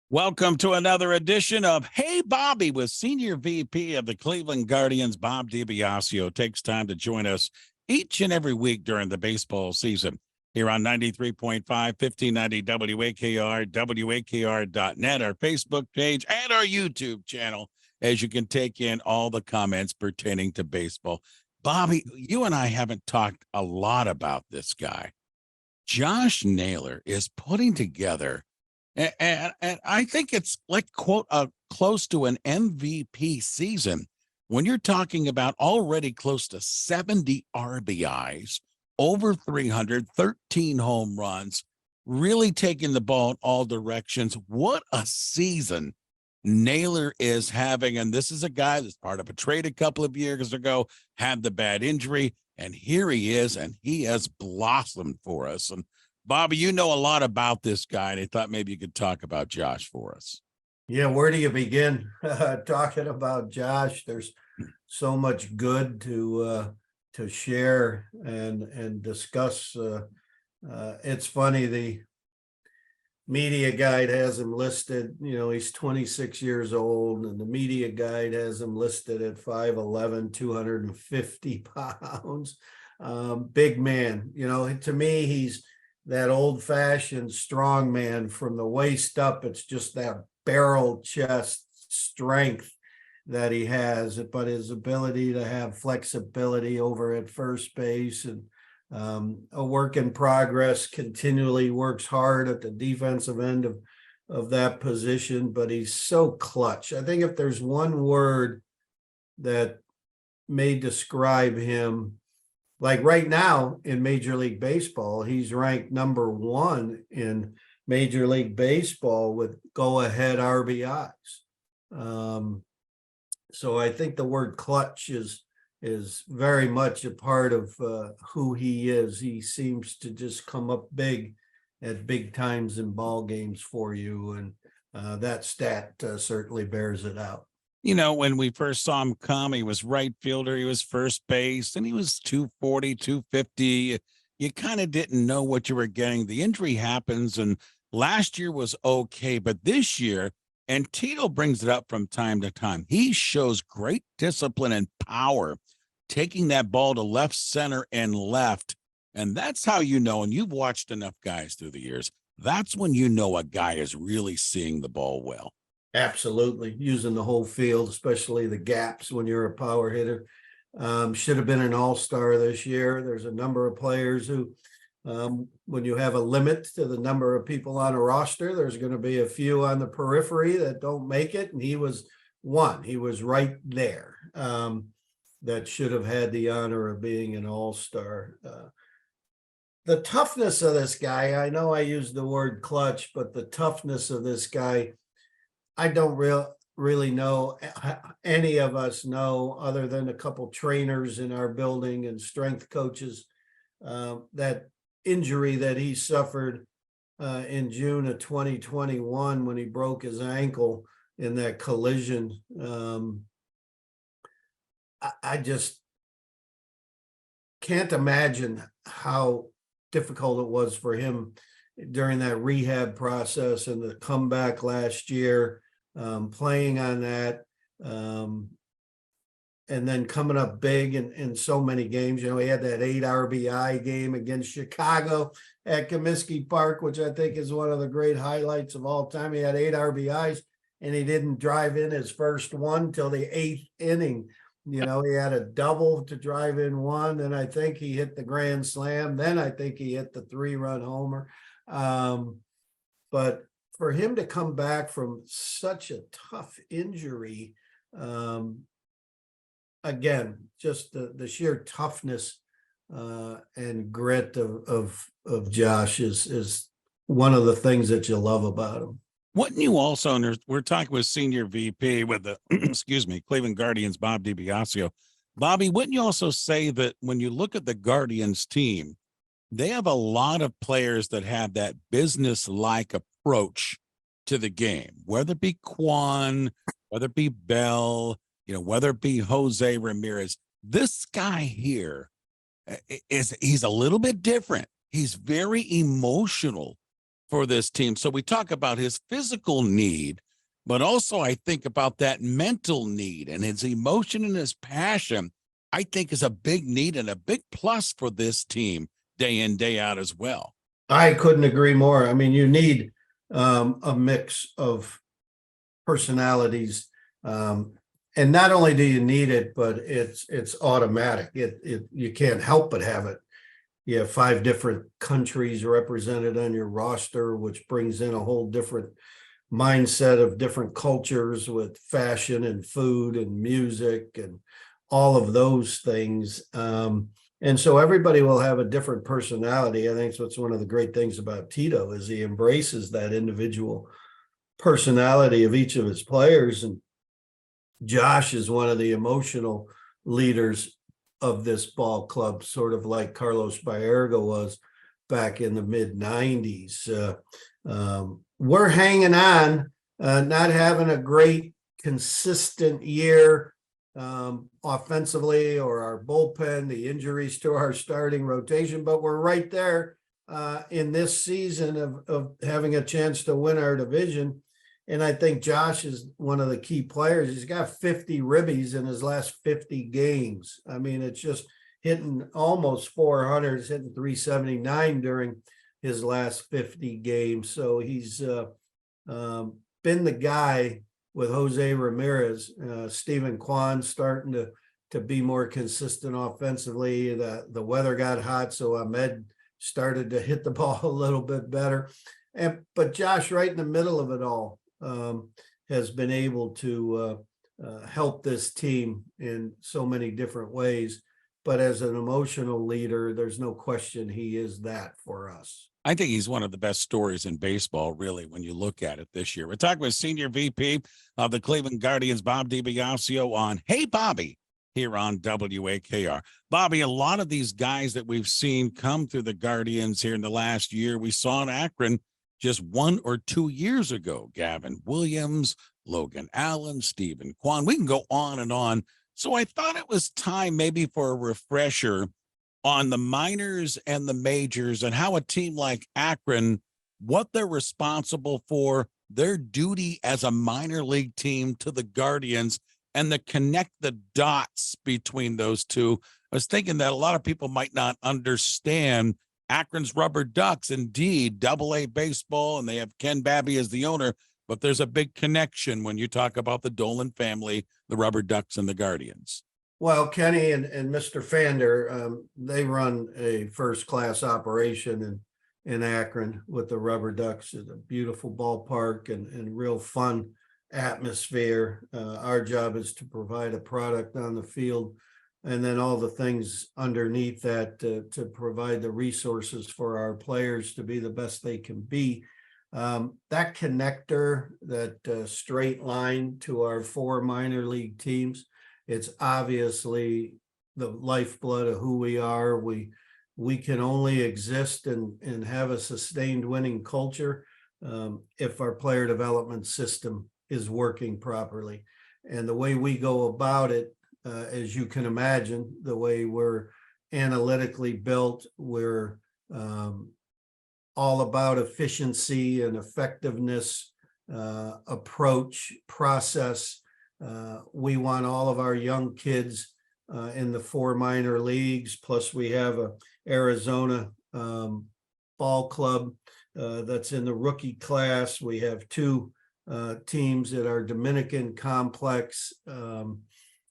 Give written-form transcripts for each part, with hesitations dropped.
Welcome to another edition of Hey Bobby with Senior VP of the Cleveland Guardians, Bob DiBiasio. Takes time to join us each and every week during the baseball season here on 93.5, 1590 WAKR, WAKR.net, our Facebook page, and our YouTube channel, as you can take in all the comments pertaining to baseball. Bobby, you and I haven't talked a lot about this guy. Josh Naylor is putting together and I think it's like, quote, close to an MVP season when you're talking about already close to 70 RBIs, over 313 home runs, really taking the ball in all directions. What a season Naylor is having. And this is a guy that's part of a trade a couple of years ago, had the bad injury, and here he is, and he has blossomed for us. And Bobby, you know a lot about this guy, and I thought maybe you could talk about Josh for us. Yeah, where do you begin talking about Josh? There's so much good to share and discuss. It's funny, the media guide has him listed, he's 26 years old, and the media guide has him listed at 5'11", 250 pounds. Big man. To me, he's that old-fashioned strong man. From the waist up, it's just that barrel chest strength that he has, but his ability to have flexibility over at first base, and a work in progress, continually works hard at the defensive end of that position, but he's so clutch. I think if there's one word that may describe him, like right now in Major League Baseball, he's ranked number 1 in Major League Baseball with go-ahead RBIs. So I think the word clutch is very much a part of who he is. He seems to just come up big at big times in ball games for you, and that stat certainly bears it out. When we first saw him come, he was right fielder, he was first base, and he was 240, 250. You kind of didn't know what you were getting. The injury happens, and last year was okay, but this year, and Tito brings it up from time to time, he shows great discipline and power, taking that ball to left, center, and left. And that's how you know, and you've watched enough guys through the years, that's when you know a guy is really seeing the ball well. Absolutely. Using the whole field, especially the gaps when you're a power hitter. Should have been an all-star this year. There's a number of players who, when you have a limit to the number of people on a roster, there's going to be a few on the periphery that don't make it. And he was one. He was right there. That should have had the honor of being an all-star. The toughness of this guy, I know I used the word clutch, but the toughness of this guy, I don't really know, any of us know, other than a couple trainers in our building and strength coaches, that injury that he suffered in June of 2021 when he broke his ankle in that collision. I just can't imagine how difficult it was for him during that rehab process and the comeback last year. Playing on that, and then coming up big in so many games. He had that 8 RBI game against Chicago at Comiskey Park, which I think is one of the great highlights of all time. He had 8 RBIs, and he didn't drive in his first one till the 8th inning. He had a double to drive in one, and I think he hit the grand slam. Then I think he hit the 3-run homer. But for him to come back from such a tough injury, again, just the sheer toughness and grit of Josh is one of the things that you love about him. Wouldn't you also, and we're talking with Senior VP with the, Cleveland Guardians, Bob DiBiasio. Bobby, wouldn't you also say that when you look at the Guardians team, they have a lot of players that have that business-like approach to the game, whether it be Quan, whether it be Bell, whether it be Jose Ramirez. This guy here he's a little bit different. He's very emotional for this team. So we talk about his physical need, but also I think about that mental need, and his emotion and his passion, I think, is a big need and a big plus for this team day in, day out as well. I couldn't agree more. I mean, you need a mix of personalities. And not only do you need it, but it's automatic. You can't help but have it. You have 5 different countries represented on your roster, which brings in a whole different mindset of different cultures with fashion and food and music and all of those things. And so everybody will have a different personality. I think that's what's one of the great things about Tito is he embraces that individual personality of each of his players. And Josh is one of the emotional leaders of this ball club, sort of like Carlos Baerga was back in the mid-90s. We're hanging on, not having a great consistent year offensively or our bullpen, the injuries to our starting rotation, but we're right there in this season of having a chance to win our division. And I think Josh is one of the key players. He's got 50 ribbies in his last 50 games. I mean, it's just hitting almost 400, he's hitting 379 during his last 50 games. So he's been the guy with Jose Ramirez, Stephen Kwan starting to be more consistent offensively. The weather got hot, so Ahmed started to hit the ball a little bit better. But Josh, right in the middle of it all, has been able to help this team in so many different ways. But as an emotional leader, there's no question he is that for us. I think he's one of the best stories in baseball, really, when you look at it this year. We're talking with Senior VP of the Cleveland Guardians, Bob DiBiasio, on Hey Bobby here on WAKR. Bobby, a lot of these guys that we've seen come through the Guardians here in the last year, we saw in Akron just 1 or 2 years ago. Gavin Williams, Logan Allen, Stephen Kwan. We can go on and on. So I thought it was time maybe for a refresher on the minors and the majors and how a team like Akron, what they're responsible for, their duty as a minor league team to the Guardians, and to connect the dots between those two. I was thinking that a lot of people might not understand Akron's Rubber Ducks, indeed, Double-A baseball, and they have Ken Babby as the owner, but there's a big connection when you talk about the Dolan family, the Rubber Ducks, and the Guardians. Well, Kenny and Mr. Fander, they run a first-class operation in Akron with the Rubber Ducks. It's a beautiful ballpark and real fun atmosphere. Our job is to provide a product on the field, and then all the things underneath that to provide the resources for our players to be the best they can be. That connector, that straight line to our 4 minor league teams, it's obviously the lifeblood of who we are. We can only exist and have a sustained winning culture if our player development system is working properly. And the way we go about it, as you can imagine, the way we're analytically built, we're all about efficiency and effectiveness, approach, process. We want all of our young kids in the 4 minor leagues, plus we have a Arizona ball club that's in the rookie class. We have 2 teams at our Dominican complex.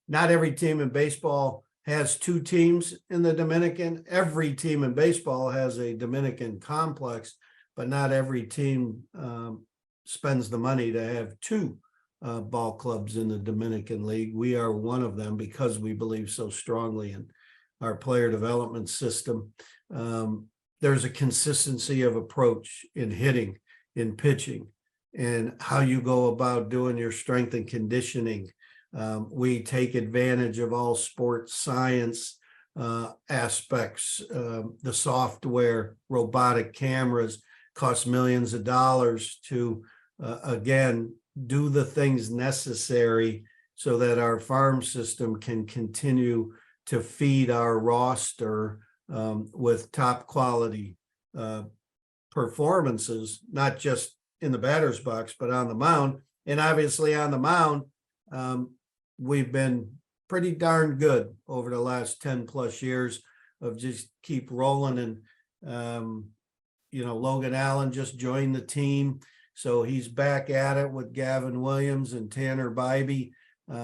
Not every team in baseball has 2 teams in the Dominican. Every team in baseball has a Dominican complex, but not every team spends the money to have 2 ball clubs in the Dominican League. We are one of them because we believe so strongly in our player development system. There's a consistency of approach in hitting, in pitching, and how you go about doing your strength and conditioning. We take advantage of all sports science aspects. The software, robotic cameras cost millions of dollars to, again, do the things necessary so that our farm system can continue to feed our roster with top quality performances, not just in the batter's box, but on the mound. And obviously on the mound, we've been pretty darn good over the last 10 plus years of just keep rolling. And, Logan Allen just joined the team. So he's back at it with Gavin Williams and Tanner Bybee.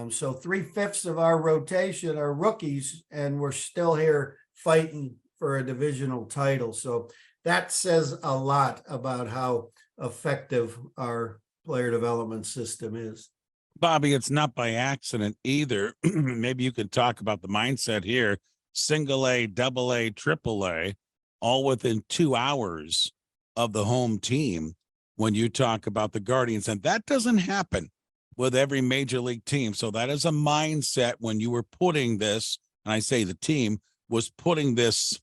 So 3/5 of our rotation are rookies, and we're still here fighting for a divisional title. So that says a lot about how effective our player development system is. Bobby, it's not by accident either. Maybe you could talk about the mindset here. Single A, double A, triple A, all within 2 hours of the home team when you talk about the Guardians. And that doesn't happen with every major league team. So that is a mindset when you were putting this, and I say the team was putting this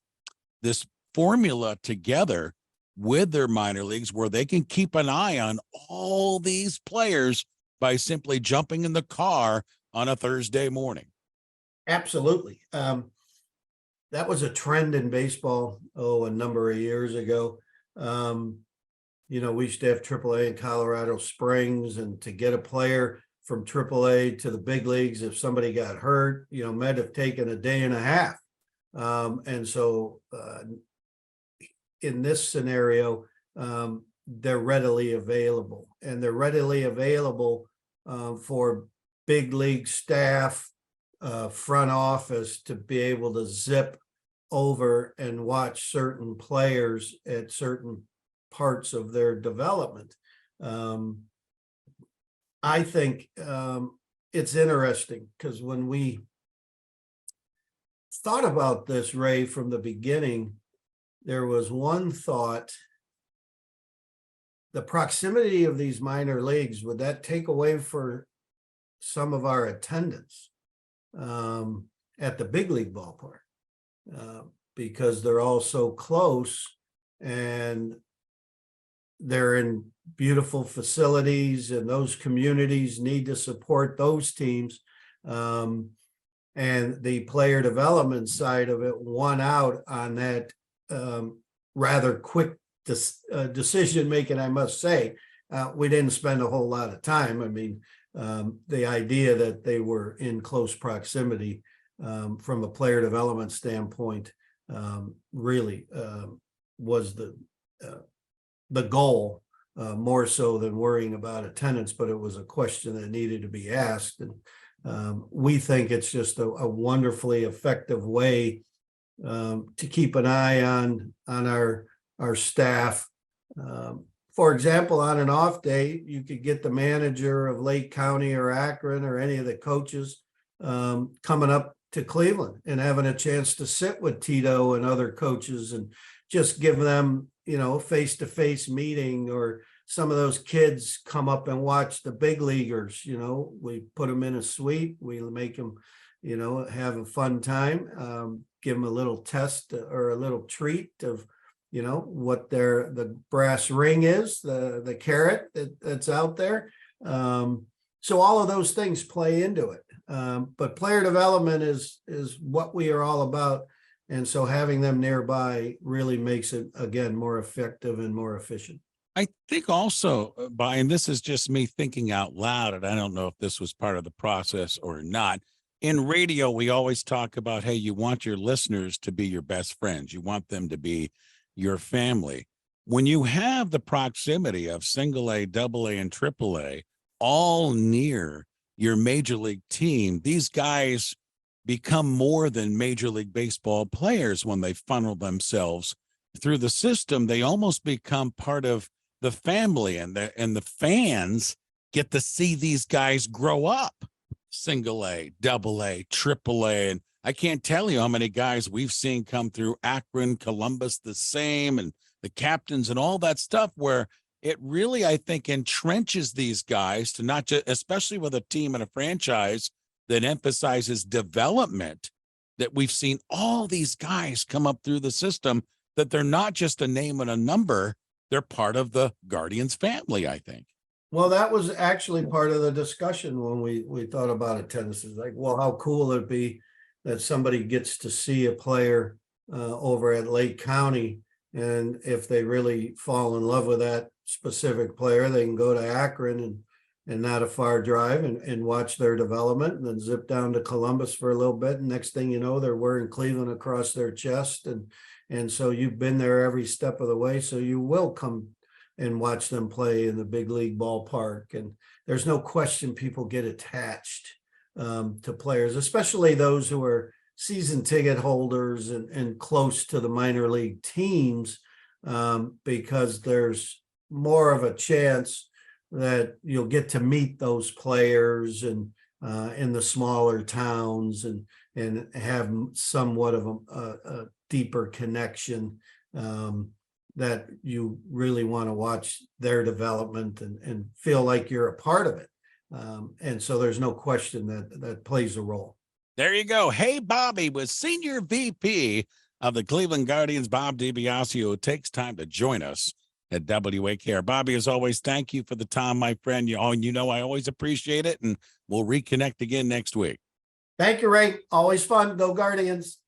formula together with their minor leagues, where they can keep an eye on all these players by simply jumping in the car on a Thursday morning. Absolutely. That was a trend in baseball, a number of years ago. We used to have AAA in Colorado Springs, and to get a player from AAA to the big leagues, if somebody got hurt, might have taken a day and a half. And so in this scenario, they're readily available, and they're readily available for big league staff, front office, to be able to zip over and watch certain players at certain parts of their development. I think it's interesting because when we thought about this, Ray, from the beginning, there was one thought: the proximity of these minor leagues, would that take away for some of our attendance at the big league ballpark? Because they're all so close, and they're in beautiful facilities, and those communities need to support those teams. And the player development side of it won out on that rather quick decision making, I must say. We didn't spend a whole lot of time. I mean, the idea that they were in close proximity from a player development standpoint really was the goal, more so than worrying about attendance, but it was a question that needed to be asked. And we think it's just a wonderfully effective way to keep an eye on our staff. For example, on an off day, you could get the manager of Lake County or Akron or any of the coaches coming up to Cleveland and having a chance to sit with Tito and other coaches and just give them, a face-to-face meeting. Or some of those kids come up and watch the big leaguers. We put them in a suite, we make them, have a fun time, give them a little test or a little treat of, what the brass ring is, the carrot that's out there. So all of those things play into it. But player development is what we are all about. And so having them nearby really makes it, again, more effective and more efficient. I think also, and this is just me thinking out loud, and I don't know if this was part of the process or not. In radio, we always talk about, hey, you want your listeners to be your best friends. You want them to be your family. When you have the proximity of single A, double A, and triple A all near your major league team, these guys become more than Major League Baseball players when they funnel themselves through the system. They almost become part of the family, and the fans get to see these guys grow up. Single A, double A, triple A. And I can't tell you how many guys we've seen come through Akron, Columbus, the same, and the captains and all that stuff, where it really, I think, entrenches these guys to not just, especially with a team and a franchise that emphasizes development, that we've seen all these guys come up through the system, that they're not just a name and a number, they're part of the Guardians family, I think. Well, that was actually part of the discussion when we thought about attendance. It's like, well, how cool would it be that somebody gets to see a player over at Lake County And if they really fall in love with that specific player, they can go to Akron and not a far drive and watch their development, and then zip down to Columbus for a little bit. And next thing you know, they're wearing Cleveland across their chest. And so you've been there every step of the way. So you will come and watch them play in the big league ballpark. And there's no question people get attached to players, especially those who are season ticket holders and close to the minor league teams, because there's more of a chance that you'll get to meet those players and in the smaller towns and have somewhat of a deeper connection, that you really want to watch their development and feel like you're a part of it. And so there's no question that plays a role. There you go. Hey, Bobby was Senior VP of the Cleveland Guardians, Bob DiBiasio, takes time to join us at WAKR. Bobby, as always, thank you for the time, my friend. You know I always appreciate it, and we'll reconnect again next week. Thank you, Ray. Always fun. Go Guardians.